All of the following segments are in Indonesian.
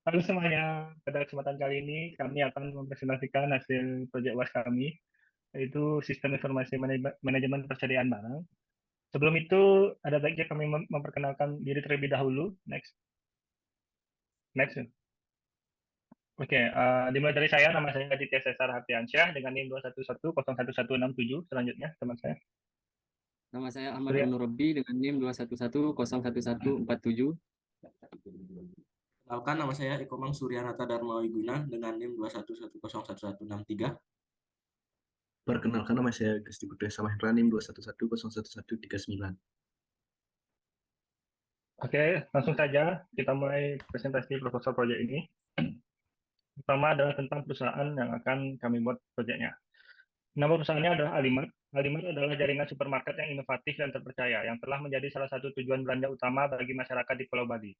Halo semuanya, pada kesempatan kali ini kami akan mempresentasikan hasil proyek UAS kami, yaitu Sistem Informasi Manajemen Persediaan Barang. Sebelum itu, ada baiknya kami memperkenalkan diri terlebih dahulu. Next, next. Oke, dimulai dari saya, nama saya Aditya Cesar Hartiansyah dengan NIM 211011167. Selanjutnya, teman saya. Nama saya Ahmad Surya. Al-Nurabbi dengan NIM 211011147. Kenalkan, nama saya Ikomang Suryanata Dharma Wiguna dengan NIM 211101163. Perkenalkan, nama saya Gusti Budaya Samahendra NIM 211011139. Oke, langsung saja kita mulai presentasi proposal proyek ini. Pertama adalah tentang perusahaan yang akan kami buat proyeknya. Nama perusahaannya adalah Alimat. Alimat adalah jaringan supermarket yang inovatif dan terpercaya yang telah menjadi salah satu tujuan belanja utama bagi masyarakat di Pulau Bali.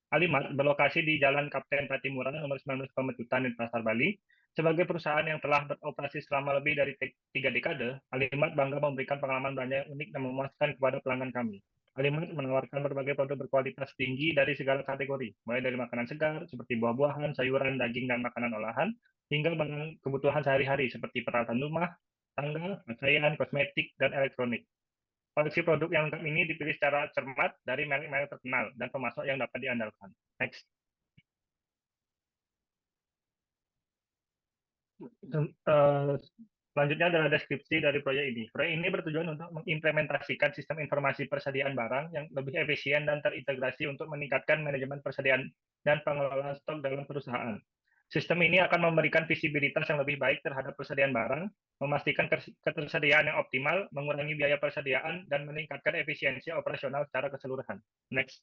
Alimat berlokasi di Jalan Kapten Patimura nomor 19 Pemetutan di Pasar Bali. Sebagai perusahaan yang telah beroperasi selama lebih dari 3 dekade, Alimat bangga memberikan pengalaman belanja yang unik dan memuaskan kepada pelanggan kami. Alimat menawarkan berbagai produk berkualitas tinggi dari segala kategori, mulai dari makanan segar seperti buah-buahan, sayuran, daging, dan makanan olahan, hingga barang kebutuhan sehari-hari seperti peralatan rumah, tangga, pakaian, kosmetik, dan elektronik. Koleksi produk yang lengkap ini dipilih secara cermat dari merek-merek terkenal dan pemasok yang dapat diandalkan. Next. Selanjutnya adalah deskripsi dari proyek ini. Proyek ini bertujuan untuk mengimplementasikan sistem informasi persediaan barang yang lebih efisien dan terintegrasi untuk meningkatkan manajemen persediaan dan pengelolaan stok dalam perusahaan. Sistem ini akan memberikan visibilitas yang lebih baik terhadap persediaan barang, memastikan ketersediaan yang optimal, mengurangi biaya persediaan, dan meningkatkan efisiensi operasional secara keseluruhan. Next.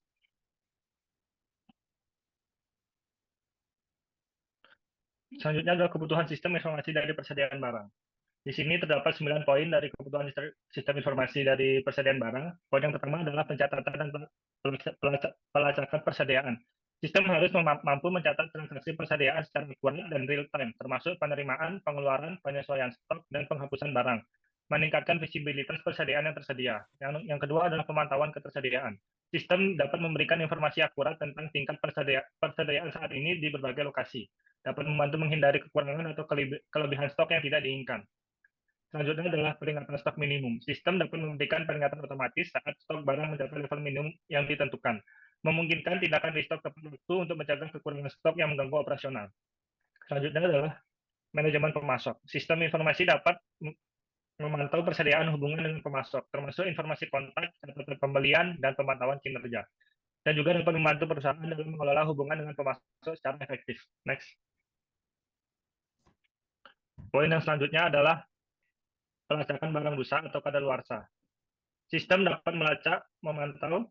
Selanjutnya adalah kebutuhan sistem informasi dari persediaan barang. Di sini terdapat 9 poin dari kebutuhan sistem informasi dari persediaan barang. Poin yang pertama adalah pencatatan dan pelacakan persediaan. Sistem harus mampu mencatat transaksi persediaan secara akurat dan real time, termasuk penerimaan, pengeluaran, penyesuaian stok, dan penghapusan barang. Meningkatkan visibilitas persediaan yang tersedia. Yang kedua adalah pemantauan ketersediaan. Sistem dapat memberikan informasi akurat tentang tingkat persediaan saat ini di berbagai lokasi. Dapat membantu menghindari kekurangan atau kelebihan stok yang tidak diinginkan. Selanjutnya adalah peringatan stok minimum. Sistem dapat memberikan peringatan otomatis saat stok barang mencapai level minimum yang ditentukan, memungkinkan tindakan restock tepat waktu untuk mencegah kekurangan stok yang mengganggu operasional. Selanjutnya adalah manajemen pemasok. Sistem informasi dapat memantau persediaan hubungan dengan pemasok, termasuk informasi kontak, catatan pembelian, dan pemantauan kinerja. Dan juga dapat membantu perusahaan dalam mengelola hubungan dengan pemasok secara efektif. Next. Poin yang selanjutnya adalah pelacakan barang busa atau kadaluarsa. Sistem dapat melacak, memantau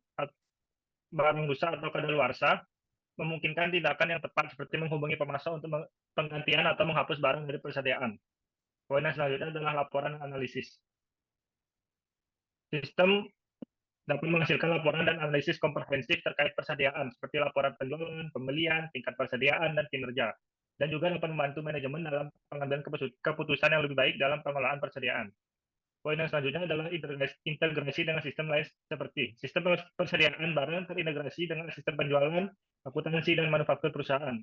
barang busa atau kadaluarsa, memungkinkan tindakan yang tepat seperti menghubungi pemasok untuk penggantian atau menghapus barang dari persediaan. Poin yang selanjutnya adalah laporan analisis. Sistem dapat menghasilkan laporan dan analisis komprehensif terkait persediaan, seperti laporan penjualan, pembelian, tingkat persediaan, dan kinerja. Dan juga dapat membantu manajemen dalam pengambilan keputusan yang lebih baik dalam pengelolaan persediaan. Poin yang selanjutnya adalah integrasi dengan sistem lain seperti sistem persediaan barang terintegrasi dengan sistem penjualan, akuntansi, dan manufaktur perusahaan,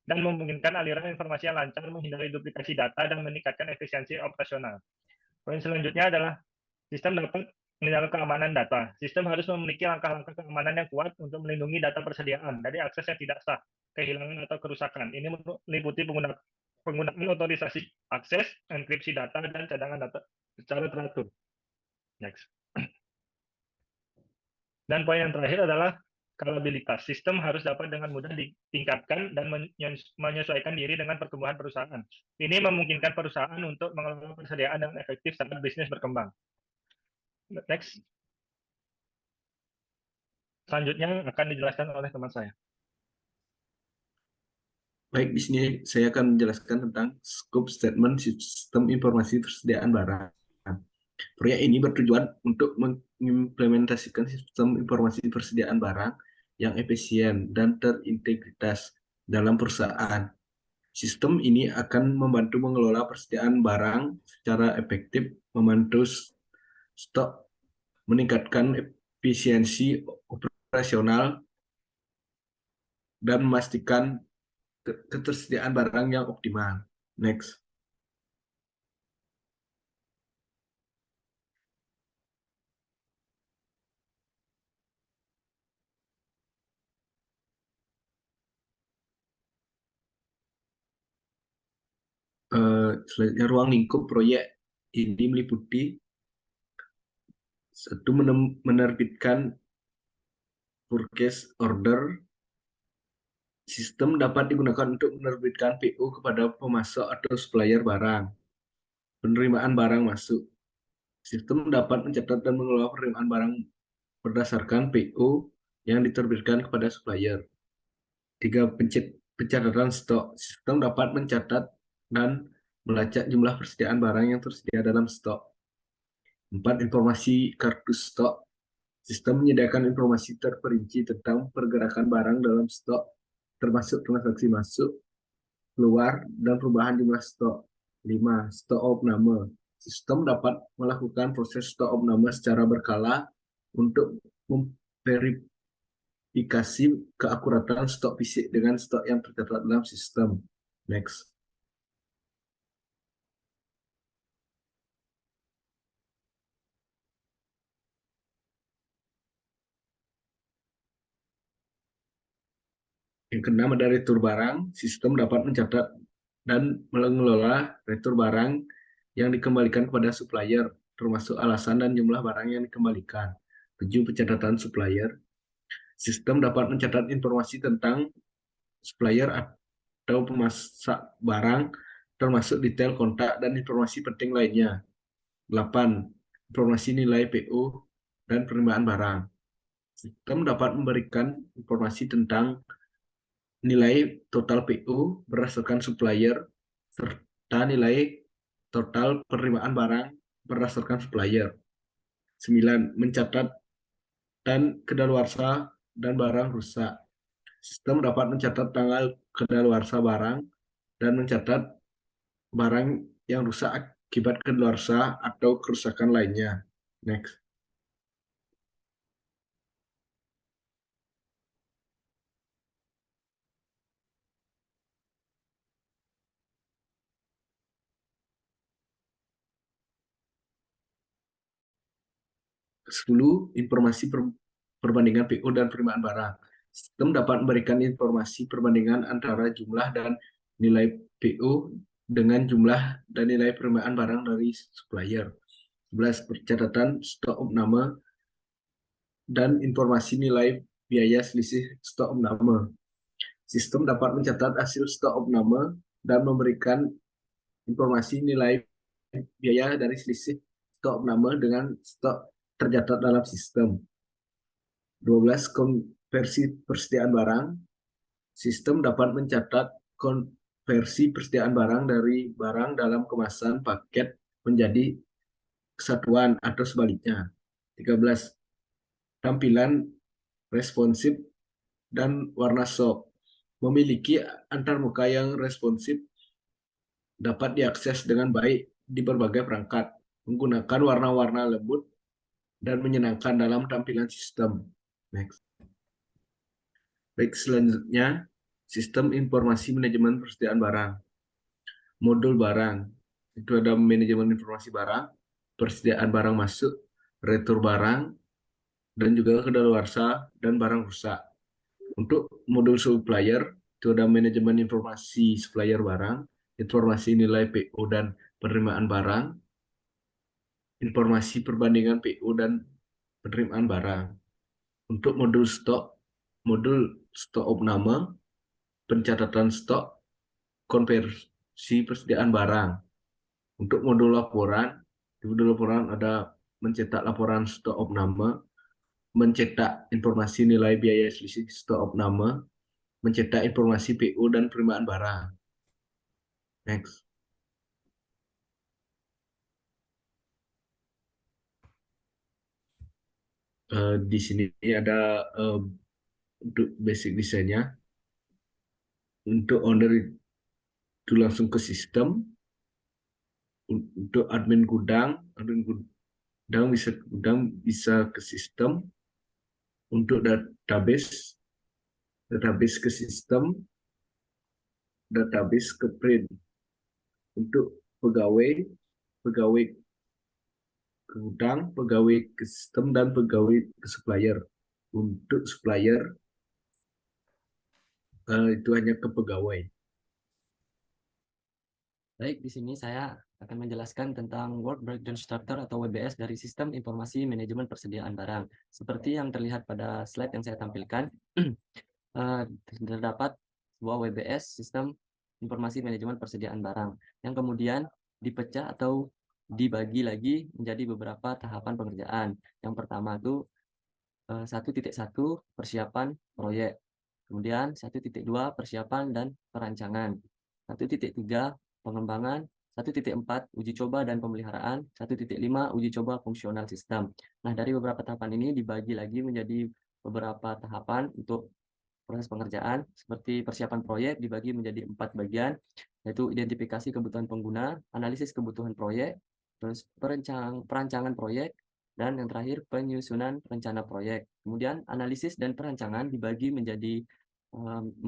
dan memungkinkan aliran informasi yang lancar, menghindari duplikasi data, dan meningkatkan efisiensi operasional. Poin selanjutnya adalah sistem dapat menjaga keamanan data. Sistem harus memiliki langkah-langkah keamanan yang kuat untuk melindungi data persediaan dari akses yang tidak sah, kehilangan, atau kerusakan. Ini meliputi penggunaan otorisasi akses, enkripsi data, dan cadangan data secara teratur. Next. Dan poin yang terakhir adalah skalabilitas. Sistem harus dapat dengan mudah ditingkatkan dan menyesuaikan diri dengan pertumbuhan perusahaan. Ini memungkinkan perusahaan untuk mengelola persediaan dengan efektif saat bisnis berkembang. Next. Selanjutnya akan dijelaskan oleh teman saya. Baik, di sini saya akan menjelaskan tentang scope statement sistem informasi persediaan barang. Proyek ini bertujuan untuk mengimplementasikan sistem informasi persediaan barang yang efisien dan terintegritas dalam perusahaan. Sistem ini akan membantu mengelola persediaan barang secara efektif, membantu stok, meningkatkan efisiensi operasional, dan memastikan ketersediaan barang yang optimal. Next. Selanjutnya, ruang lingkup proyek ini meliputi satu, menerbitkan purchase order. Sistem dapat digunakan untuk menerbitkan PO kepada pemasok atau supplier barang. Penerimaan barang masuk. Sistem dapat mencatat dan mengelola penerimaan barang berdasarkan PO yang diterbitkan kepada supplier. 3. Pencatatan stok. Sistem dapat mencatat dan melacak jumlah persediaan barang yang tersedia dalam stok. 4. Informasi kartu stok. Sistem menyediakan informasi terperinci tentang pergerakan barang dalam stok, termasuk transaksi masuk, keluar, dan perubahan jumlah stok. 5. Stok opname. Sistem dapat melakukan proses stok opname secara berkala untuk memverifikasi keakuratan stok fisik dengan stok yang tercatat dalam sistem. Next. Yang keenam ada retur barang. Sistem dapat mencatat dan mengelola retur barang yang dikembalikan kepada supplier, termasuk alasan dan jumlah barang yang dikembalikan. 7. Pencatatan supplier. Sistem dapat mencatat informasi tentang supplier atau pemasak barang, termasuk detail kontak dan informasi penting lainnya. 8. Informasi nilai PO dan penerimaan barang. Sistem dapat memberikan informasi tentang nilai total PO berdasarkan supplier, serta nilai total penerimaan barang berdasarkan supplier. 9. Mencatat dan kedaluarsa dan barang rusak. Sistem dapat mencatat tanggal kedaluarsa barang dan mencatat barang yang rusak akibat kedaluarsa atau kerusakan lainnya. Next. 10. Informasi perbandingan PO dan penerimaan barang. Sistem dapat memberikan informasi perbandingan antara jumlah dan nilai PO dengan jumlah dan nilai penerimaan barang dari supplier. 11. Pencatatan stok opname dan informasi nilai biaya selisih stok opname. Sistem dapat mencatat hasil stok opname dan memberikan informasi nilai biaya dari selisih stok opname dengan stok tercatat dalam sistem. 12. Konversi persediaan barang. Sistem dapat mencatat konversi persediaan barang dari barang dalam kemasan paket menjadi kesatuan atau sebaliknya. 13. Tampilan responsif dan warna shop. Memiliki antarmuka yang responsif dapat diakses dengan baik di berbagai perangkat, menggunakan warna-warna lembut dan menyenangkan dalam tampilan sistem. Next. Baik, selanjutnya sistem informasi manajemen persediaan barang. Modul barang. Itu ada manajemen informasi barang, persediaan barang masuk, retur barang, dan juga kedaluarsa dan barang rusak. Untuk modul supplier, itu ada manajemen informasi supplier barang, informasi nilai PO dan penerimaan barang, informasi perbandingan PO dan penerimaan barang. Untuk modul stok opname, pencatatan stok, konversi persediaan barang. Untuk modul laporan, di modul laporan ada mencetak laporan stok opname, mencetak informasi nilai biaya selisih stok opname, mencetak informasi PO dan penerimaan barang. Next. Di sini ada untuk basic desainnya. Untuk owner itu langsung ke sistem. Untuk admin gudang bisa ke sistem. Untuk database ke sistem. database ke print untuk pegawai, pegawai ke gudang, pegawai ke sistem, dan pegawai ke supplier. Untuk supplier itu hanya ke pegawai. Baik, di sini saya akan menjelaskan tentang Work Breakdown Structure atau WBS dari Sistem Informasi Manajemen Persediaan Barang. Seperti yang terlihat pada slide yang saya tampilkan, terdapat sebuah WBS, Sistem Informasi Manajemen Persediaan Barang, yang kemudian dipecah atau dibagi lagi menjadi beberapa tahapan pengerjaan. Yang pertama itu 1.1 persiapan proyek, kemudian 1.2 persiapan dan perancangan, 1.3 pengembangan, 1.4 uji coba dan pemeliharaan, 1.5 uji coba fungsional sistem. Nah, dari beberapa tahapan ini dibagi lagi menjadi beberapa tahapan untuk proses pengerjaan. Seperti persiapan proyek dibagi menjadi 4 bagian, yaitu identifikasi kebutuhan pengguna, analisis kebutuhan proyek, terus perancangan proyek, dan yang terakhir penyusunan rencana proyek. Kemudian analisis dan perancangan dibagi menjadi 4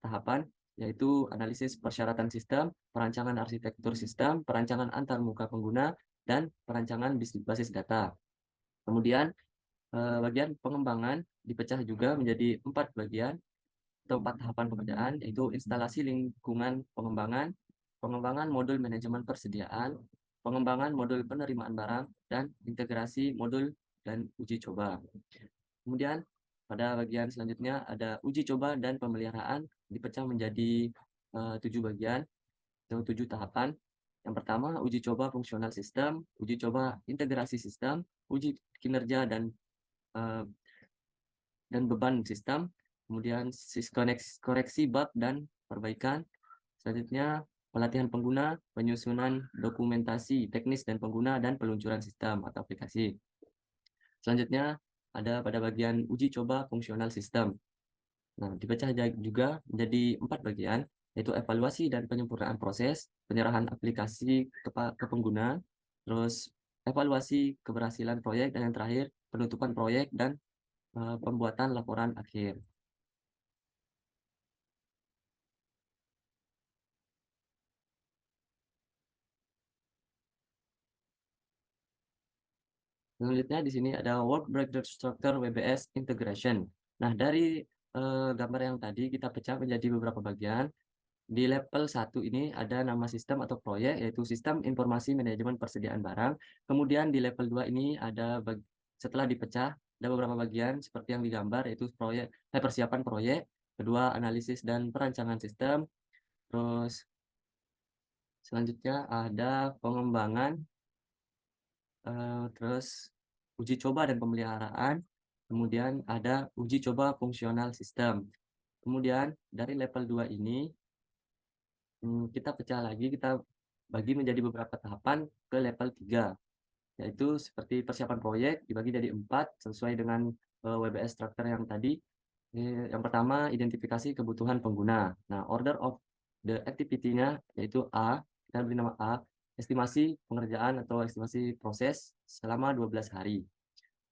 tahapan, yaitu analisis persyaratan sistem, perancangan arsitektur sistem, perancangan antar muka pengguna, dan perancangan basis data. Kemudian bagian pengembangan dipecah juga menjadi 4 bagian atau 4 tahapan pekerjaan, yaitu instalasi lingkungan pengembangan, pengembangan modul manajemen persediaan, pengembangan modul penerimaan barang, dan integrasi modul dan uji coba. Kemudian pada bagian selanjutnya ada uji coba dan pemeliharaan, dipecah menjadi 7 bagian atau 7 tahapan. Yang pertama, uji coba fungsional sistem, uji coba integrasi sistem, uji kinerja dan beban sistem, kemudian koreksi bug dan perbaikan. Selanjutnya, pelatihan pengguna, penyusunan dokumentasi teknis dan pengguna, dan peluncuran sistem atau aplikasi. Selanjutnya, ada pada bagian uji coba fungsional sistem. Nah, dipecah juga menjadi 4 bagian, yaitu evaluasi dan penyempurnaan proses, penyerahan aplikasi ke pengguna, terus evaluasi keberhasilan proyek, dan yang terakhir penutupan proyek dan pembuatan laporan akhir. Selanjutnya di sini ada Work Breakdown Structure WBS Integration. Nah, dari gambar yang tadi kita pecah menjadi beberapa bagian. Di level 1 ini ada nama sistem atau proyek, yaitu Sistem Informasi Manajemen Persediaan Barang. Kemudian di level 2 ini ada setelah dipecah ada beberapa bagian seperti yang digambar, yaitu persiapan proyek, kedua analisis dan perancangan sistem, terus selanjutnya ada pengembangan, terus uji coba dan pemeliharaan, kemudian ada uji coba fungsional sistem. Kemudian dari level 2 ini kita pecah lagi, kita bagi menjadi beberapa tahapan ke level 3, yaitu seperti persiapan proyek dibagi jadi 4 sesuai dengan WBS structure yang tadi. Yang pertama, identifikasi kebutuhan pengguna. Nah, order of the activity-nya yaitu A, kita beri nama A, estimasi pengerjaan atau estimasi proses selama 12 hari.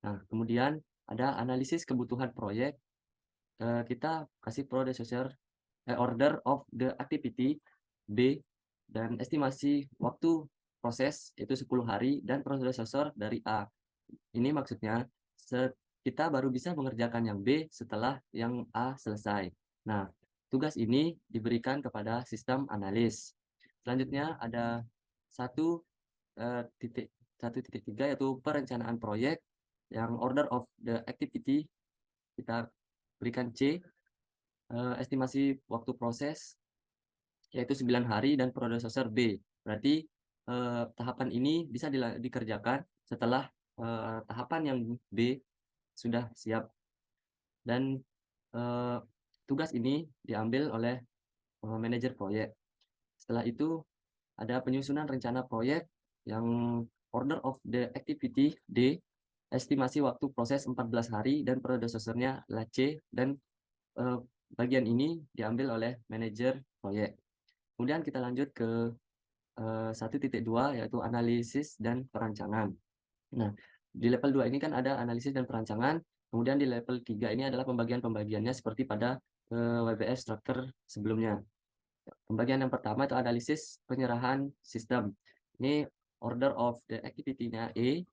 Nah, kemudian ada analisis kebutuhan proyek, kita kasih order of the activity B, dan estimasi waktu proses itu 10 hari, dan prosesor dari A. Ini maksudnya kita baru bisa mengerjakan yang B setelah yang A selesai. Nah, tugas ini diberikan kepada sistem analis. Selanjutnya ada 1.3 yaitu perencanaan proyek, yang order of the activity kita berikan C, estimasi waktu proses yaitu 9 hari, dan prosesor B. Berarti tahapan ini bisa dikerjakan setelah tahapan yang B sudah siap. Dan tugas ini diambil oleh manajer proyek. Setelah itu ada penyusunan rencana proyek, yang order of the activity D, estimasi waktu proses 14 hari, dan predecessornya adalah C, dan bagian ini diambil oleh manajer proyek. Kemudian kita lanjut ke 1.2 yaitu analisis dan perancangan. Nah, di level 2 ini kan ada analisis dan perancangan. Kemudian di level 3 ini adalah pembagian-pembagiannya seperti pada WBS structure sebelumnya. Pembagian yang pertama itu analisis penyerahan sistem. Ini order of the activity-nya E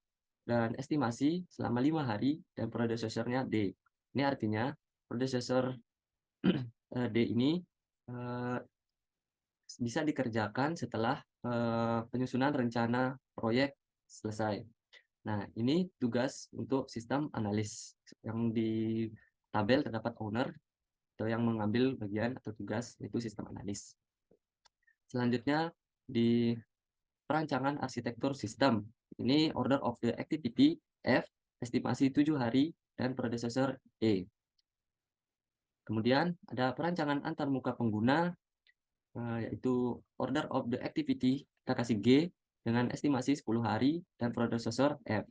dan estimasi selama 5 hari dan predecessor-nya D. Ini artinya predecessor D ini bisa dikerjakan setelah penyusunan rencana proyek selesai. Nah, ini tugas untuk sistem analis. Yang di tabel terdapat owner atau yang mengambil bagian atau tugas yaitu sistem analis. Selanjutnya di perancangan arsitektur sistem. Ini order of the activity F, estimasi 7 hari dan predecessor E. Kemudian ada perancangan antarmuka pengguna, yaitu order of the activity kita kasih G dengan estimasi 10 hari dan predecessor F.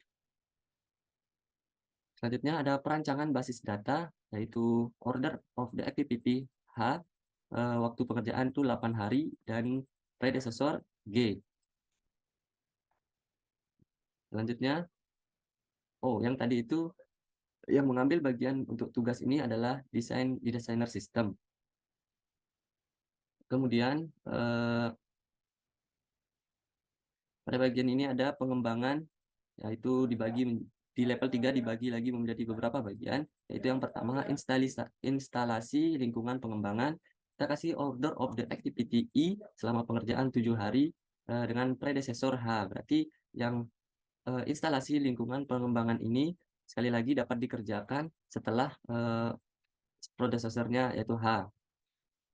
Selanjutnya ada perancangan basis data, yaitu order of the activity H, waktu pekerjaan itu 8 hari dan predecessor G. Selanjutnya, yang tadi itu yang mengambil bagian untuk tugas ini adalah desainer sistem. Kemudian pada bagian ini ada pengembangan, yaitu di level 3 dibagi lagi menjadi beberapa bagian, yaitu yang pertama instalasi lingkungan pengembangan. Kita kasih order of the activity I selama pengerjaan 7 hari dengan predecessor H. Berarti yang instalasi lingkungan pengembangan ini sekali lagi dapat dikerjakan setelah predecessor-nya yaitu H.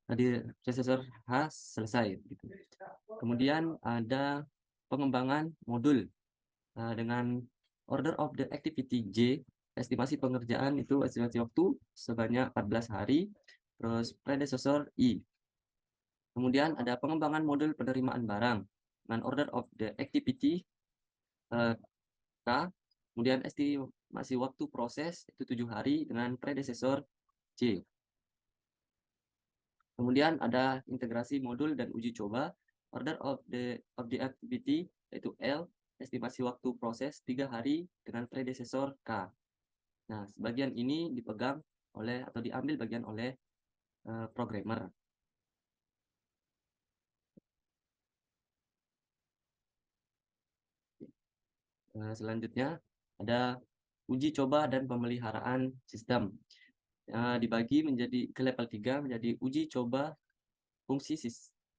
Tadi predecessor H selesai. Gitu. Kemudian ada pengembangan modul dengan order of the activity J, estimasi pengerjaan itu estimasi waktu sebanyak 14 hari, terus predecessor I. Kemudian ada pengembangan modul penerimaan barang dengan order of the activity K, kemudian estimasi waktu proses itu 7 hari dengan predecessor C. Kemudian ada integrasi modul dan uji coba, order of the activity yaitu L, estimasi waktu proses 3 hari dengan predecessor K. Nah, sebagian ini dipegang oleh atau diambil bagian oleh programmer. Selanjutnya ada uji coba dan pemeliharaan sistem. Dibagi menjadi ke level 3 menjadi uji coba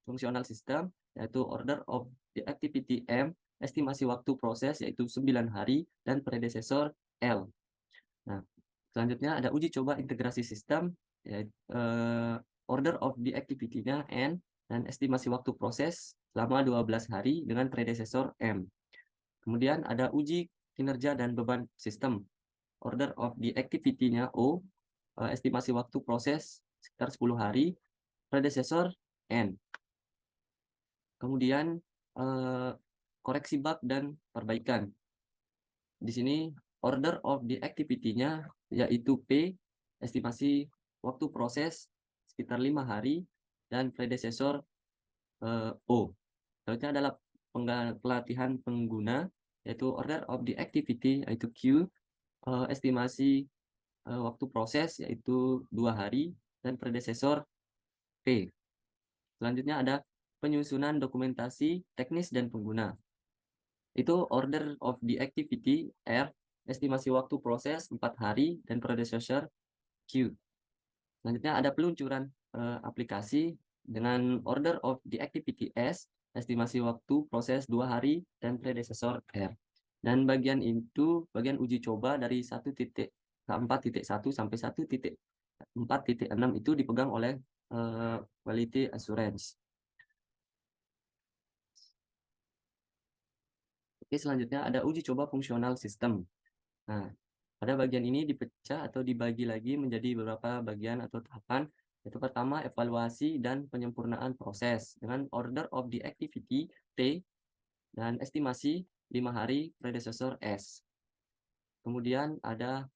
fungsional sistem, yaitu order of the activity M, estimasi waktu proses yaitu 9 hari dan predecessor L. Nah, selanjutnya ada uji coba integrasi sistem, yaitu order of the activity-nya N dan estimasi waktu proses selama 12 hari dengan predecessor M. Kemudian ada uji kinerja dan beban sistem, order of the activity-nya O, estimasi waktu proses sekitar 10 hari, predecessor N. Kemudian koreksi bug dan perbaikan. Di sini order of the activity-nya yaitu P, estimasi waktu proses sekitar 5 hari, dan predecessor O. Selanjutnya adalah pelatihan pengguna, yaitu order of the activity yaitu Q, estimasi waktu proses yaitu 2 hari dan predecessor P. Selanjutnya ada penyusunan dokumentasi teknis dan pengguna. Itu order of the activity R, estimasi waktu proses 4 hari dan predecessor Q. Selanjutnya ada peluncuran aplikasi dengan order of the activity S, estimasi waktu proses 2 hari dan predecessor R. Dan bagian itu bagian uji coba dari 1.4.1 sampai 1.4.6 itu dipegang oleh quality assurance. Oke, selanjutnya ada uji coba fungsional sistem. Nah, pada bagian ini dipecah atau dibagi lagi menjadi beberapa bagian atau tahapan. Yaitu pertama, evaluasi dan penyempurnaan proses dengan order of the activity T dan estimasi 5 hari predecessor S. Kemudian ada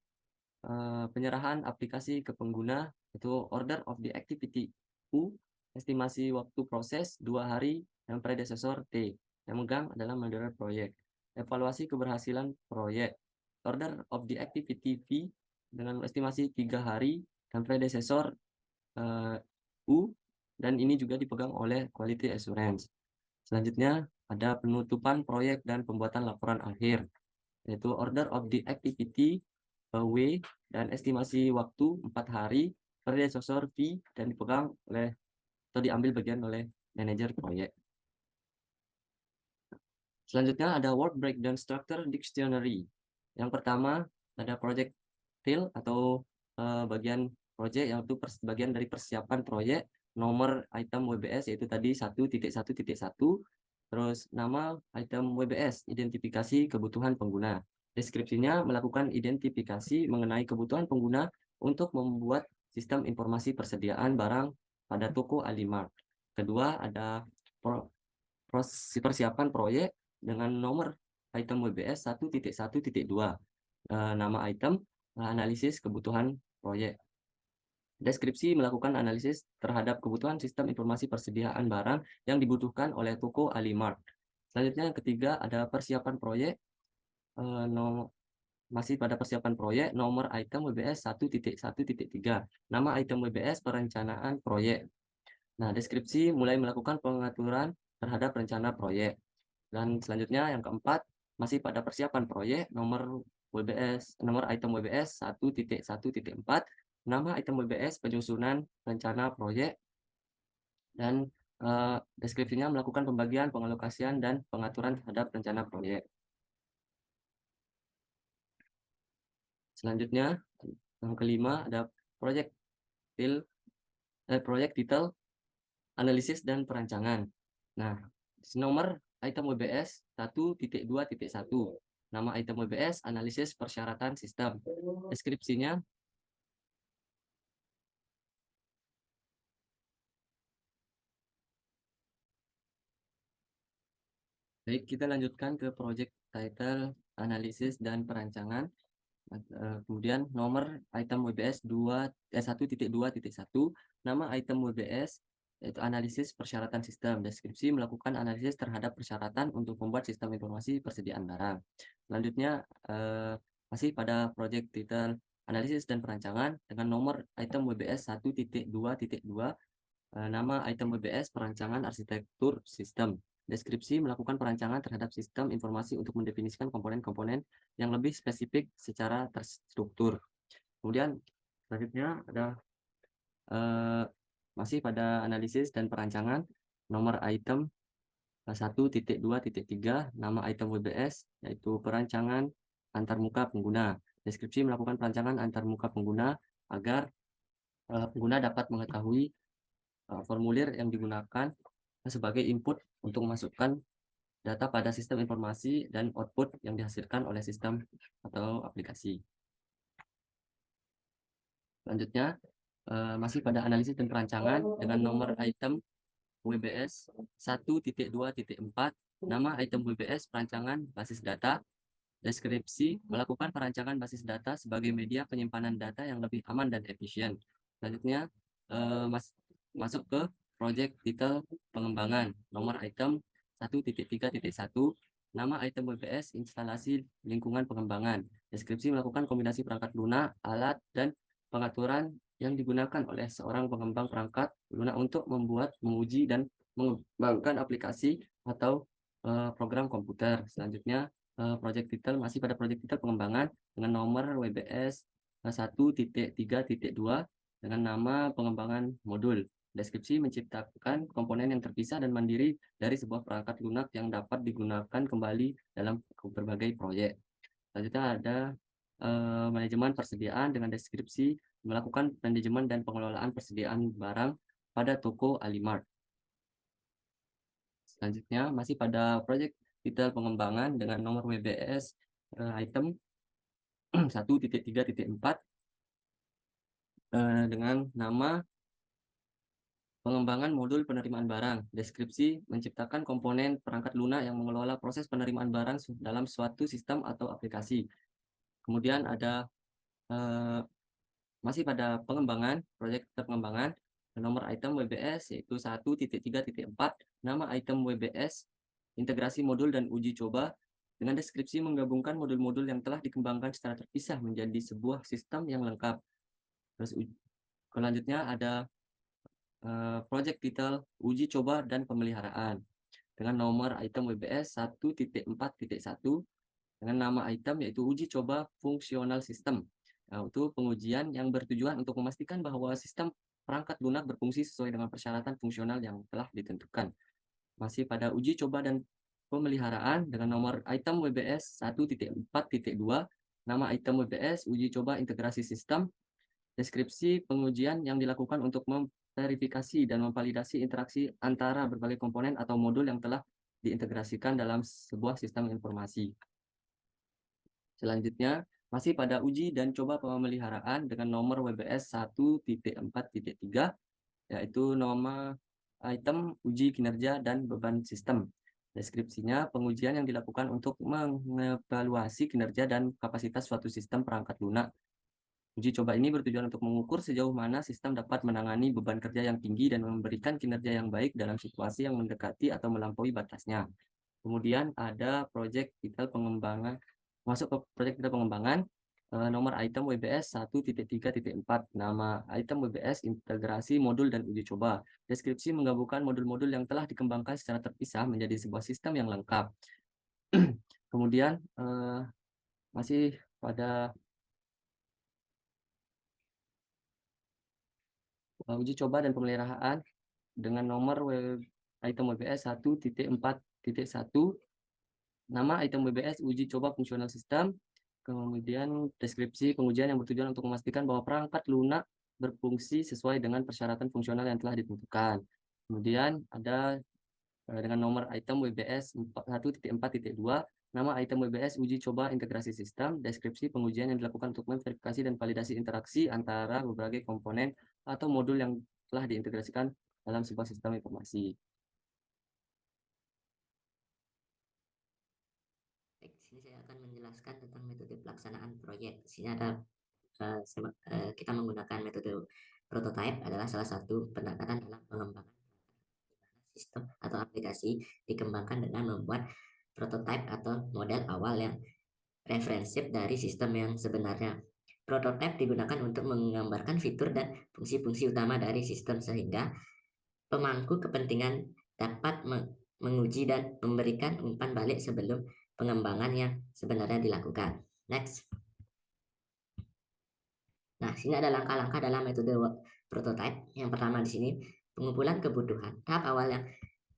penyerahan aplikasi ke pengguna, itu order of the activity U, estimasi waktu proses 2 hari dan predecessor T. Yang megang adalah manajer proyek. Evaluasi keberhasilan proyek, order of the activity V dengan estimasi 3 hari dan predecessor U dan ini juga dipegang oleh quality assurance. Selanjutnya ada penutupan proyek dan pembuatan laporan akhir, yaitu order of the activity, W, dan estimasi waktu 4 hari, predecessor fee, dan dipegang oleh atau diambil bagian oleh manajer proyek. Selanjutnya ada work breakdown structure dictionary. Yang pertama ada project fill atau bagian proyek, yaitu bagian dari persiapan proyek, nomor item WBS yaitu tadi 1.1.1, terus nama item WBS, identifikasi kebutuhan pengguna. Deskripsinya melakukan identifikasi mengenai kebutuhan pengguna untuk membuat sistem informasi persediaan barang pada toko Alimart. Kedua ada persiapan proyek dengan nomor item WBS 1.1.2, nama item, analisis kebutuhan proyek. Deskripsi melakukan analisis terhadap kebutuhan sistem informasi persediaan barang yang dibutuhkan oleh toko Alimart. Selanjutnya yang ketiga ada persiapan proyek, masih pada persiapan proyek, nomor item WBS 1.1.3, nama item WBS perencanaan proyek. Nah, deskripsi mulai melakukan pengaturan terhadap rencana proyek. Dan selanjutnya yang keempat, masih pada persiapan proyek, nomor item WBS 1.1.4, nama item WBS penyusunan rencana proyek, dan deskripsinya melakukan pembagian, pengalokasian, dan pengaturan terhadap rencana proyek. Selanjutnya, yang kelima ada proyek detail, analisis, dan perancangan. Nah, nomor item WBS 1.2.1, nama item WBS analisis persyaratan sistem. Deskripsinya baik, kita lanjutkan ke project title, analisis, dan perancangan. Kemudian nomor item WBS 1.2.1, nama item WBS yaitu analisis persyaratan sistem. Deskripsi melakukan analisis terhadap persyaratan untuk membuat sistem informasi persediaan barang. Selanjutnya masih pada project title, analisis dan perancangan dengan nomor item WBS 1.2.2, nama item WBS perancangan arsitektur sistem. Deskripsi melakukan perancangan terhadap sistem informasi untuk mendefinisikan komponen-komponen yang lebih spesifik secara terstruktur. Kemudian selanjutnya ada masih pada analisis dan perancangan, nomor item 1.2.3, nama item WBS yaitu perancangan antarmuka pengguna. Deskripsi melakukan perancangan antarmuka pengguna agar pengguna dapat mengetahui formulir yang digunakan sebagai input untuk memasukkan data pada sistem informasi dan output yang dihasilkan oleh sistem atau aplikasi. Selanjutnya, masih pada analisis dan perancangan dengan nomor item WBS 1.2.4, nama item WBS perancangan basis data. Deskripsi melakukan perancangan basis data sebagai media penyimpanan data yang lebih aman dan efisien. Selanjutnya, masuk ke project detail pengembangan, nomor item 1.3.1, nama item WBS instalasi lingkungan pengembangan. Deskripsi melakukan kombinasi perangkat lunak, alat, dan pengaturan yang digunakan oleh seorang pengembang perangkat lunak untuk membuat, menguji, dan mengembangkan aplikasi atau program komputer. Selanjutnya, project detail, masih pada project detail pengembangan dengan nomor WBS 1.3.2 dengan nama pengembangan modul. Deskripsi menciptakan komponen yang terpisah dan mandiri dari sebuah perangkat lunak yang dapat digunakan kembali dalam berbagai proyek. Selanjutnya ada manajemen persediaan dengan deskripsi melakukan manajemen dan pengelolaan persediaan barang pada toko Alimart. Selanjutnya masih pada proyek detail pengembangan dengan nomor WBS item 1.3.4 dengan nama pengembangan modul penerimaan barang. Deskripsi menciptakan komponen perangkat lunak yang mengelola proses penerimaan barang dalam suatu sistem atau aplikasi. Kemudian ada masih pada pengembangan, proyek pengembangan, nomor item WBS yaitu 1.3.4, nama item WBS integrasi modul dan uji coba, dengan deskripsi menggabungkan modul-modul yang telah dikembangkan secara terpisah menjadi sebuah sistem yang lengkap. Terus selanjutnya ada project detail uji coba dan pemeliharaan dengan nomor item WBS 1.4.1 dengan nama item yaitu uji coba fungsional sistem. Itu pengujian yang bertujuan untuk memastikan bahwa sistem perangkat lunak berfungsi sesuai dengan persyaratan fungsional yang telah ditentukan. Masih pada uji coba dan pemeliharaan dengan nomor item WBS 1.4.2, nama item WBS uji coba integrasi sistem, deskripsi pengujian yang dilakukan untuk memverifikasi dan memvalidasi interaksi antara berbagai komponen atau modul yang telah diintegrasikan dalam sebuah sistem informasi. Selanjutnya, masih pada uji dan coba pemeliharaan dengan nomor WBS 1.4.3, yaitu nama item uji kinerja dan beban sistem. Deskripsinya, pengujian yang dilakukan untuk mengevaluasi kinerja dan kapasitas suatu sistem perangkat lunak. Uji coba ini bertujuan untuk mengukur sejauh mana sistem dapat menangani beban kerja yang tinggi dan memberikan kinerja yang baik dalam situasi yang mendekati atau melampaui batasnya. Kemudian ada proyek detail pengembangan. Masuk ke proyek detail pengembangan, nomor item WBS 1.3.4, nama item WBS integrasi modul dan uji coba. Deskripsi menggabungkan modul-modul yang telah dikembangkan secara terpisah menjadi sebuah sistem yang lengkap. Kemudian masih pada uji coba dan pemeliharaan dengan nomor item WBS 1.4.1, nama item WBS uji coba fungsional sistem, kemudian deskripsi pengujian yang bertujuan untuk memastikan bahwa perangkat lunak berfungsi sesuai dengan persyaratan fungsional yang telah ditentukan. Kemudian ada dengan nomor item WBS 1.4.2, nama item WBS uji coba integrasi sistem, deskripsi pengujian yang dilakukan untuk memverifikasi dan validasi interaksi antara berbagai komponen atau modul yang telah diintegrasikan dalam sebuah sistem informasi. Baik, sini saya akan menjelaskan tentang metode pelaksanaan proyek. Di sini ada kita menggunakan metode prototype adalah salah satu pendekatan dalam pengembangan sistem atau aplikasi dikembangkan dengan membuat prototype atau model awal yang referensif dari sistem yang sebenarnya. Prototype digunakan untuk menggambarkan fitur dan fungsi-fungsi utama dari sistem sehingga pemangku kepentingan dapat menguji dan memberikan umpan balik sebelum pengembangan yang sebenarnya dilakukan. Next. Nah, sini ada langkah-langkah dalam metode prototype. Yang pertama di sini pengumpulan kebutuhan. Tahap awal yang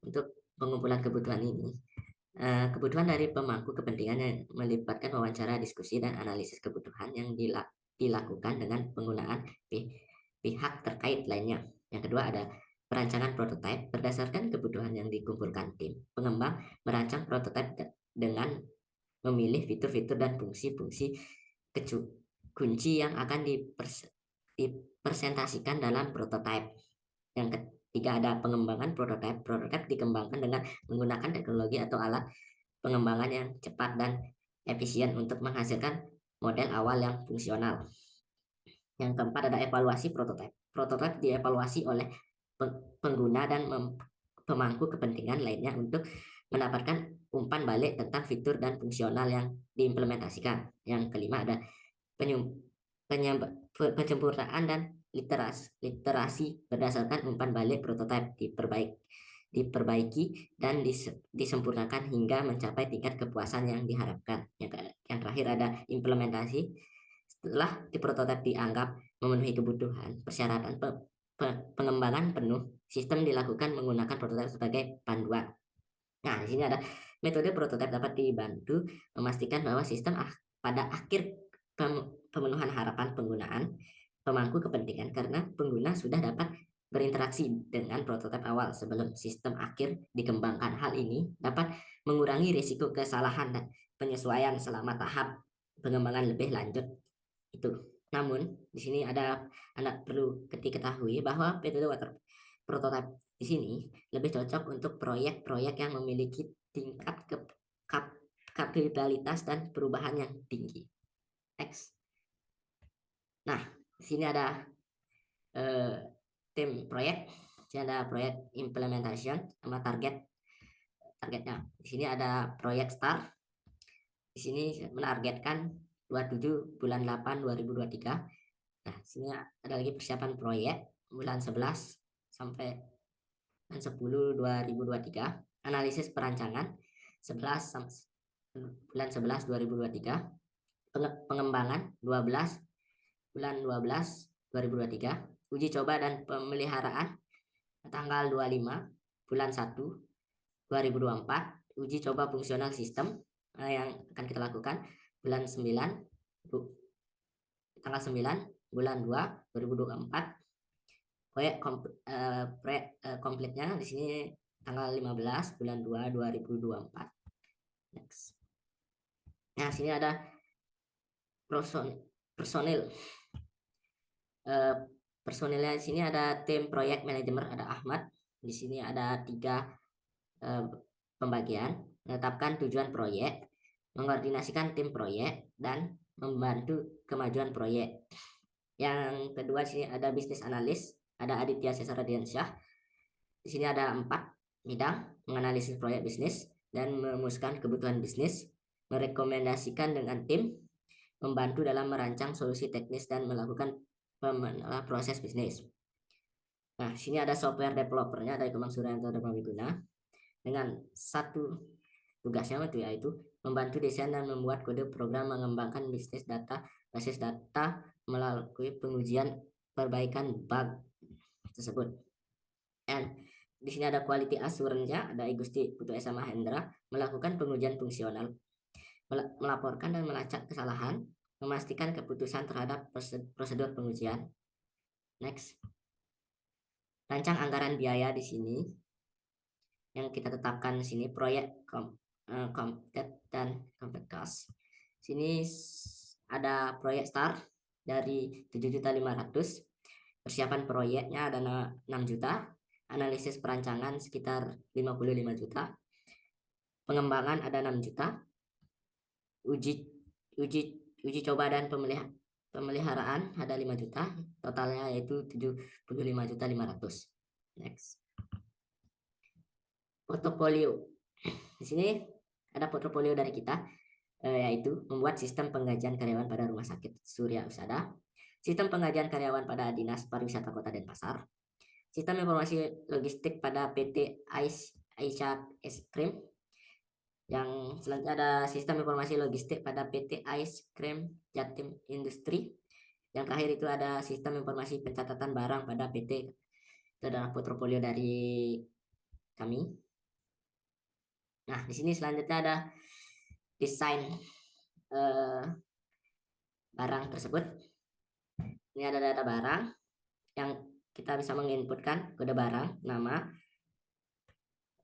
untuk pengumpulan kebutuhan ini, kebutuhan dari pemangku kepentingan yang melibatkan wawancara, diskusi, dan analisis kebutuhan yang dilakukan dengan penggunaan pihak terkait lainnya. Yang kedua ada perancangan prototype. Berdasarkan kebutuhan yang dikumpulkan tim, pengembang merancang prototype dengan memilih fitur-fitur dan fungsi-fungsi kunci yang akan dipresentasikan dalam prototype. Yang ketiga ada pengembangan prototype. Prototype dikembangkan dengan menggunakan teknologi atau alat pengembangan yang cepat dan efisien untuk menghasilkan model awal yang fungsional. Yang keempat ada evaluasi prototype. Prototype dievaluasi oleh pengguna dan pemangku kepentingan lainnya untuk mendapatkan umpan balik tentang fitur dan fungsional yang diimplementasikan. Yang kelima ada penyempurnaan dan literasi berdasarkan umpan balik prototype diperbaiki dan disempurnakan hingga mencapai tingkat kepuasan yang diharapkan. Yang terakhir ada implementasi. Setelah di prototype dianggap memenuhi kebutuhan, persyaratan pengembangan penuh, sistem dilakukan menggunakan prototype sebagai panduan. Nah, di sini ada metode prototype dapat dibantu memastikan bahwa sistem pada akhir pemenuhan harapan penggunaan pemangku kepentingan karena pengguna sudah dapat berinteraksi dengan prototipe awal sebelum sistem akhir dikembangkan. Hal ini dapat mengurangi risiko kesalahan dan penyesuaian selama tahap pengembangan lebih lanjut. Itu. Namun di sini Anda perlu diketahui bahwa metode prototype di sini lebih cocok untuk proyek-proyek yang memiliki tingkat kapabilitas dan perubahan yang tinggi. X. Nah, di sini ada tim proyek. Di sini ada proyek implementation sama targetnya. Di sini ada proyek start. Di sini menargetkan 27 bulan 8 2023. Nah, di sini ada lagi persiapan proyek bulan 11 sampai 10/2023, analisis perancangan 11/11/2023, pengembangan 12/12/2023, uji coba dan pemeliharaan tanggal 25/1/2024, uji coba fungsional sistem yang akan kita lakukan tanggal 9 bulan 2 2024. Proyek komplitnya di sini tanggal 15 bulan 2 2024. Next. Nah, sini ada personil. Personilnya di sini ada tim proyek manajemen, ada Ahmad. Di sini ada 3 pembagian: menetapkan tujuan proyek, mengkoordinasikan tim proyek, dan membantu kemajuan proyek. Yang kedua di sini ada bisnis analis, ada Aditya Sesaradiansyah. Di sini ada 4 bidang: menganalisis proyek bisnis dan merumuskan kebutuhan bisnis, merekomendasikan dengan tim, membantu dalam merancang solusi teknis, dan melakukan proses bisnis. Nah, sini ada software developernya dari Kemang Suryanto Darmawiguna dengan 1 tugasnya yaitu membantu desain dan membuat kode program mengembangkan bisnis data, basis data melalui pengujian perbaikan bug tersebut. Dan di sini ada quality assurance-nya, ada Igusti Putu Esa Mahendra, melakukan pengujian fungsional, melaporkan dan melacak kesalahan, memastikan keputusan terhadap prosedur pengujian. Next. Rancang anggaran biaya di sini yang kita tetapkan di sini proyek completed dan complete cost. Sini ada proyek start dari 7.500.000, persiapan proyeknya ada 6 juta, analisis perancangan sekitar 55 juta, pengembangan ada 6 juta, uji coba dan pemeliharaan ada 5 juta, totalnya yaitu 75.500.000. Next. Portofolio. Di sini ada portofolio dari kita, yaitu membuat sistem penggajian karyawan pada Rumah Sakit Surya Husada, sistem penggajian karyawan pada Dinas Pariwisata Kota Denpasar, sistem informasi logistik pada PT Aisyah Es Krim. Yang selanjutnya ada sistem informasi logistik pada PT Ice Cream Jatim Industri. Yang terakhir itu ada sistem informasi pencatatan barang pada PT. Itu adalah portofolio dari kami. Nah, di sini selanjutnya ada desain barang tersebut. Ini ada data barang yang kita bisa menginputkan kode barang, nama,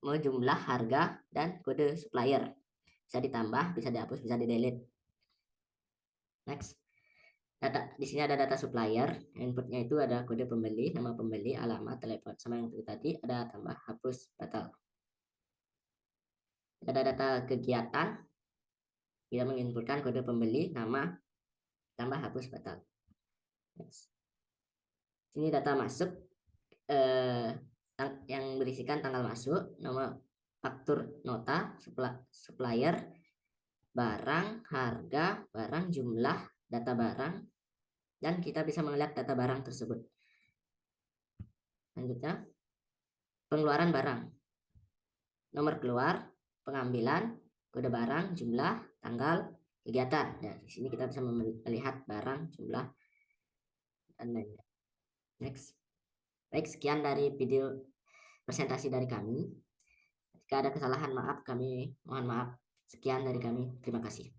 jumlah, harga, dan kode supplier. Bisa ditambah, bisa dihapus, bisa di delete. Next. Di sini ada data supplier. Inputnya itu ada kode pembeli, nama pembeli, alamat, telepon, sama yang tadi ada tambah, hapus, batal. Ada data kegiatan. Kita menginputkan kode pembeli, nama, tambah, hapus, batal. Next. Sini data masuk yang berisikan tanggal masuk, nama faktur, nota, supplier, barang, harga, barang, jumlah, data barang, dan kita bisa melihat data barang tersebut. Selanjutnya, pengeluaran barang, nomor keluar, pengambilan, kode barang, jumlah, tanggal, kegiatan. Nah, di sini kita bisa melihat barang, jumlah, dan lainnya. Next. Baik, sekian dari video presentasi dari kami. Jika ada kesalahan, maaf, kami mohon maaf. Sekian dari kami. Terima kasih.